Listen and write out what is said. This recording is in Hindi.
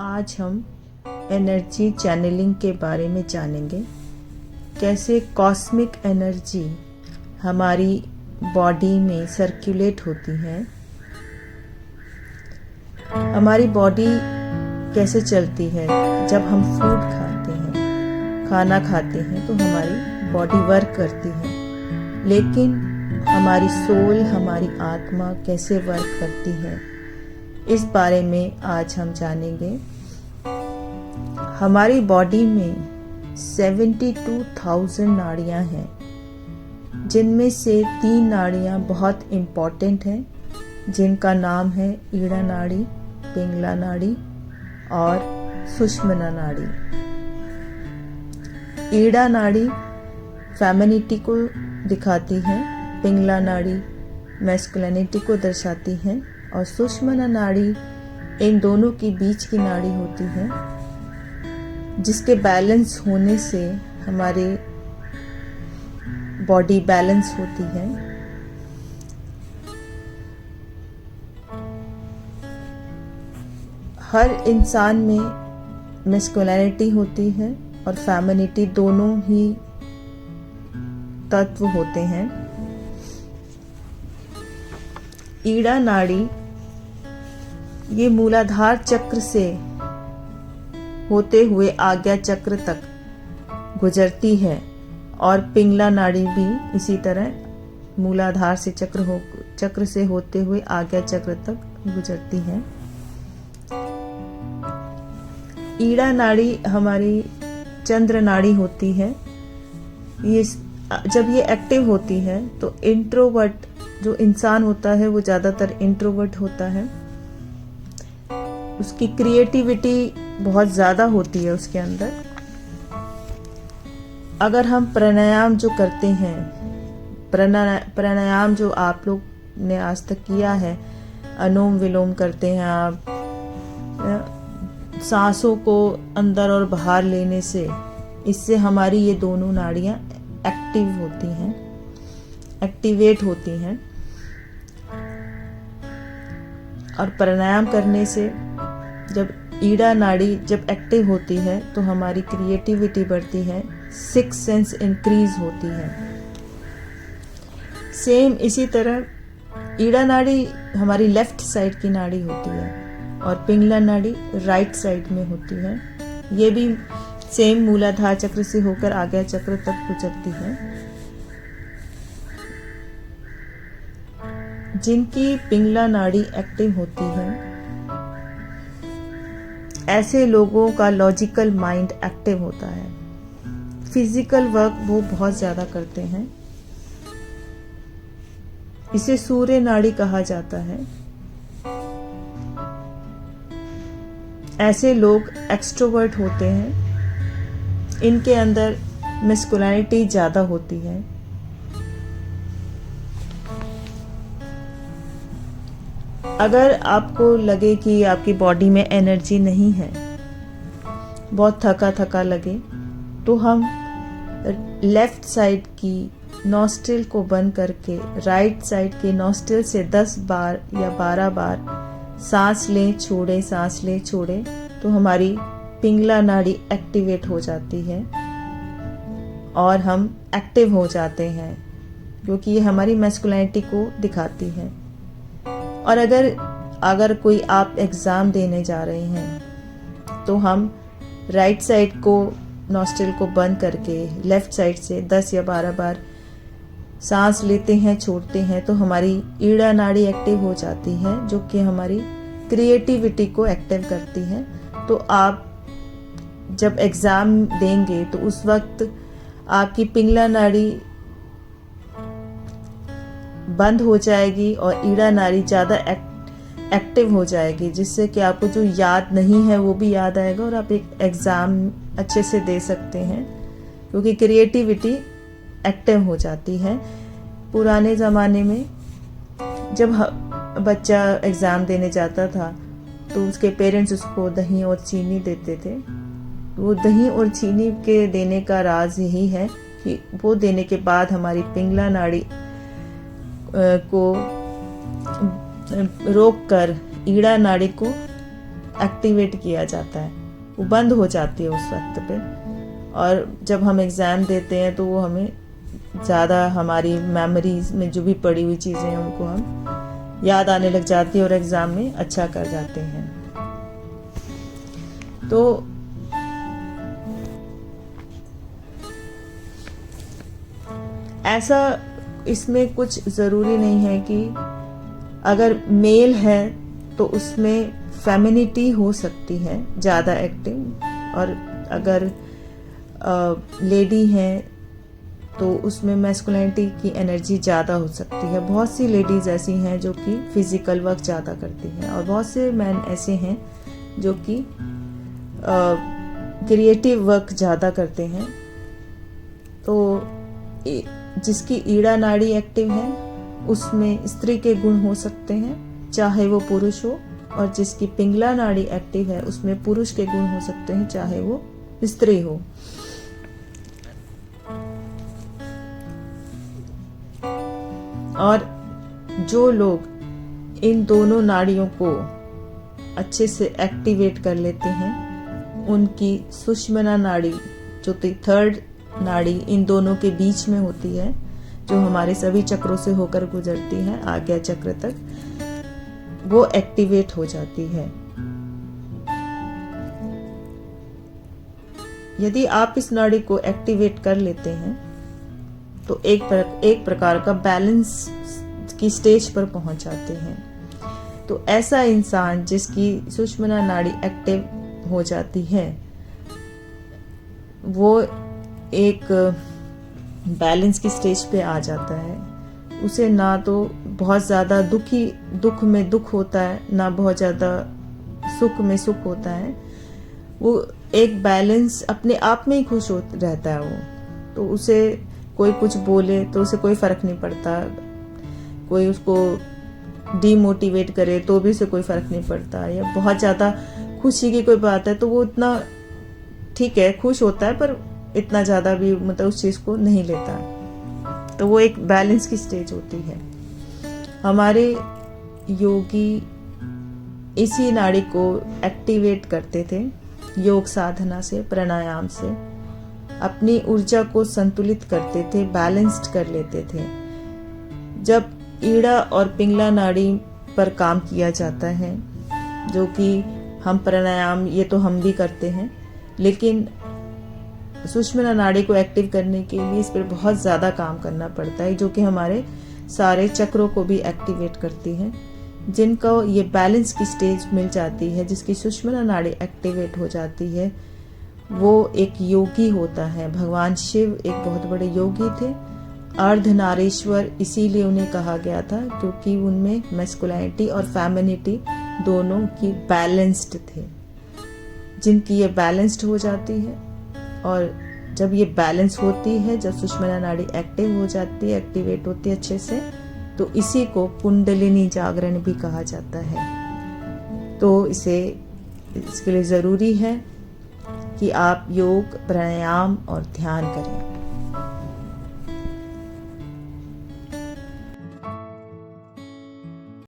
आज हम एनर्जी चैनलिंग के बारे में जानेंगे। कैसे कॉस्मिक एनर्जी हमारी बॉडी में सर्कुलेट होती है, हमारी बॉडी कैसे चलती है। जब हम फूड खाते हैं, खाना खाते हैं, तो हमारी बॉडी वर्क करती है, लेकिन हमारी सोल, हमारी आत्मा कैसे वर्क करती है, इस बारे में आज हम जानेंगे। हमारी बॉडी में 72,000 नाड़ियां हैं, जिनमें से 3 नाड़ियां बहुत इम्पॉर्टेंट हैं, जिनका नाम है ईड़ा नाड़ी, पिंगला नाड़ी और सुषुम्ना नाड़ी। ईड़ा नाड़ी फेमिनिटी को दिखाती है, पिंगला नाड़ी मैस्कुलिनिटी को दर्शाती है और सुषुम्ना नाड़ी इन दोनों के बीच की नाड़ी होती है, जिसके बैलेंस होने से हमारे बॉडी बैलेंस होती है। हर इंसान में मैस्कुलिनिटी होती है और फेमिनिटी, दोनों ही तत्व होते हैं। ईड़ा नाड़ी ये मूलाधार चक्र से होते हुए आज्ञा चक्र तक गुजरती है और पिंगला नाड़ी भी इसी तरह मूलाधार से चक्र से होते हुए आज्ञा चक्र तक गुजरती है। ईड़ा नाड़ी हमारी चंद्र नाड़ी होती है। ये जब ये एक्टिव होती है तो इंट्रोवर्ट जो इंसान होता है वो ज़्यादातर इंट्रोवर्ट होता है। उसकी क्रिएटिविटी बहुत ज़्यादा होती है उसके अंदर। अगर हम प्राणायाम जो करते हैं, प्राणायाम जो आप लोग ने आज तक किया है, अनुलोम विलोम करते हैं आप, सांसों को अंदर और बाहर लेने से, इससे हमारी ये दोनों नाड़ियां एक्टिव होती हैं, एक्टिवेट होती हैं। और प्राणायाम करने से जब ईड़ा नाड़ी जब एक्टिव होती है तो हमारी क्रिएटिविटी बढ़ती है, सिक्स सेंस इंक्रीज होती है। सेम इसी तरह ईड़ा नाड़ी हमारी लेफ्ट साइड की नाड़ी होती है और पिंगला नाड़ी राइट साइड में होती है। ये भी सेम मूलाधार चक्र से होकर आज्ञा चक्र तक गुजरती है। जिनकी पिंगला नाड़ी एक्टिव होती है, ऐसे लोगों का लॉजिकल माइंड एक्टिव होता है। फिजिकल वर्क वो बहुत ज्यादा करते हैं। इसे सूर्य नाड़ी कहा जाता है। ऐसे लोग एक्सट्रोवर्ट होते हैं। इनके अंदर मैस्कुलिनिटी ज्यादा होती है। अगर आपको लगे कि आपकी बॉडी में एनर्जी नहीं है, बहुत थका थका लगे, तो हम लेफ्ट साइड की नॉस्ट्रिल को बंद करके राइट साइड के नॉस्ट्रिल से 10 बार या 12 बार सांस लें छोड़े, सांस लें छोड़े, तो हमारी पिंगला नाड़ी एक्टिवेट हो जाती है और हम एक्टिव हो जाते हैं, क्योंकि ये हमारी मैस्कुलिनिटी को दिखाती है। और अगर कोई आप एग्ज़ाम देने जा रहे हैं तो हम राइट साइड को नॉस्ट्रिल को बंद करके लेफ्ट साइड से 10 या 12 बार सांस लेते हैं, छोड़ते हैं, तो हमारी ईड़ा नाड़ी एक्टिव हो जाती है, जो कि हमारी क्रिएटिविटी को एक्टिव करती है। तो आप जब एग्ज़ाम देंगे तो उस वक्त आपकी पिंगला नाड़ी बंद हो जाएगी और ईड़ा नाड़ी ज़्यादा एक्टिव हो जाएगी, जिससे कि आपको जो याद नहीं है वो भी याद आएगा और आप एक एग्ज़ाम अच्छे से दे सकते हैं, क्योंकि क्रिएटिविटी एक्टिव हो जाती है। पुराने ज़माने में जब बच्चा एग्ज़ाम देने जाता था तो उसके पेरेंट्स उसको दही और चीनी देते थे। वो दही और चीनी के देने का राज यही है कि वो देने के बाद हमारी पिंगला नाड़ी को रोक कर ईड़ा नाड़ी को एक्टिवेट किया जाता है, वो बंद हो जाती है उस वक्त पे। और जब हम एग्ज़ाम देते हैं तो वो हमें ज़्यादा हमारी मेमोरीज में जो भी पड़ी हुई चीज़ें हैं उनको हम याद आने लग जाती है और एग्ज़ाम में अच्छा कर जाते हैं। तो ऐसा इसमें कुछ ज़रूरी नहीं है कि अगर मेल है तो उसमें फेमिनिटी हो सकती है ज़्यादा एक्टिव, और अगर लेडी है तो उसमें मैस्कुलिनिटी की एनर्जी ज़्यादा हो सकती है। बहुत सी लेडीज़ ऐसी हैं जो कि फिज़िकल वर्क ज़्यादा करती हैं, और बहुत से मैन ऐसे हैं जो कि क्रिएटिव वर्क ज़्यादा करते हैं। तो जिसकी ईड़ा नाड़ी एक्टिव है उसमें स्त्री के गुण हो सकते हैं चाहे वो पुरुष हो, और जिसकी पिंगला नाड़ी एक्टिव है उसमें पुरुष के गुण हो सकते हैं चाहे वो स्त्री हो। और जो लोग इन दोनों नाड़ियों को अच्छे से एक्टिवेट कर लेते हैं, उनकी सुषुम्ना नाड़ी जो थर्ड नाड़ी इन दोनों के बीच में होती है, जो हमारे सभी चक्रों से होकर गुजरती है आज्ञा चक्र तक, वो एक्टिवेट हो जाती है। यदि आप इस नाड़ी को एक्टिवेट कर लेते हैं तो एक प्रकार का बैलेंस की स्टेज पर पहुंच जाते हैं। तो ऐसा इंसान जिसकी सुषुम्ना नाड़ी एक्टिव हो जाती है वो एक बैलेंस की स्टेज पे आ जाता है। उसे ना तो बहुत ज़्यादा दुख में दुख होता है, ना बहुत ज़्यादा सुख में सुख होता है। वो एक बैलेंस अपने आप में ही खुश रहता है वो। तो उसे कोई कुछ बोले तो उसे कोई फर्क नहीं पड़ता, कोई उसको डीमोटिवेट करे तो भी उसे कोई फर्क नहीं पड़ता, या बहुत ज़्यादा खुशी की कोई बात है तो वो इतना ठीक है खुश होता है पर इतना ज़्यादा भी मतलब उस चीज़ को नहीं लेता। तो वो एक बैलेंस की स्टेज होती है। हमारे योगी इसी नाड़ी को एक्टिवेट करते थे योग साधना से, प्राणायाम से, अपनी ऊर्जा को संतुलित करते थे, बैलेंस्ड कर लेते थे। जब ईड़ा और पिंगला नाड़ी पर काम किया जाता है, जो कि हम प्राणायाम ये तो हम भी करते हैं, लेकिन सुषुम्ना नाड़ी को एक्टिव करने के लिए इस पर बहुत ज़्यादा काम करना पड़ता है, जो कि हमारे सारे चक्रों को भी एक्टिवेट करती है। जिनको ये बैलेंस की स्टेज मिल जाती है, जिसकी सुषुम्ना नाड़ी एक्टिवेट हो जाती है, वो एक योगी होता है। भगवान शिव एक बहुत बड़े योगी थे, अर्धनारीश्वर इसीलिए उन्हें कहा गया था क्योंकि उनमें मैस्कुलिनिटी और फेमिनिटी दोनों की बैलेंस्ड थे। जिनकी ये बैलेंस्ड हो जाती है, और जब ये बैलेंस होती है, जब सुषुम्ना नाड़ी एक्टिव हो जाती है, एक्टिवेट होती है अच्छे से, तो इसी को कुंडलिनी जागरण भी कहा जाता है। तो इसके लिए ज़रूरी है कि आप योग, प्राणायाम और ध्यान करें।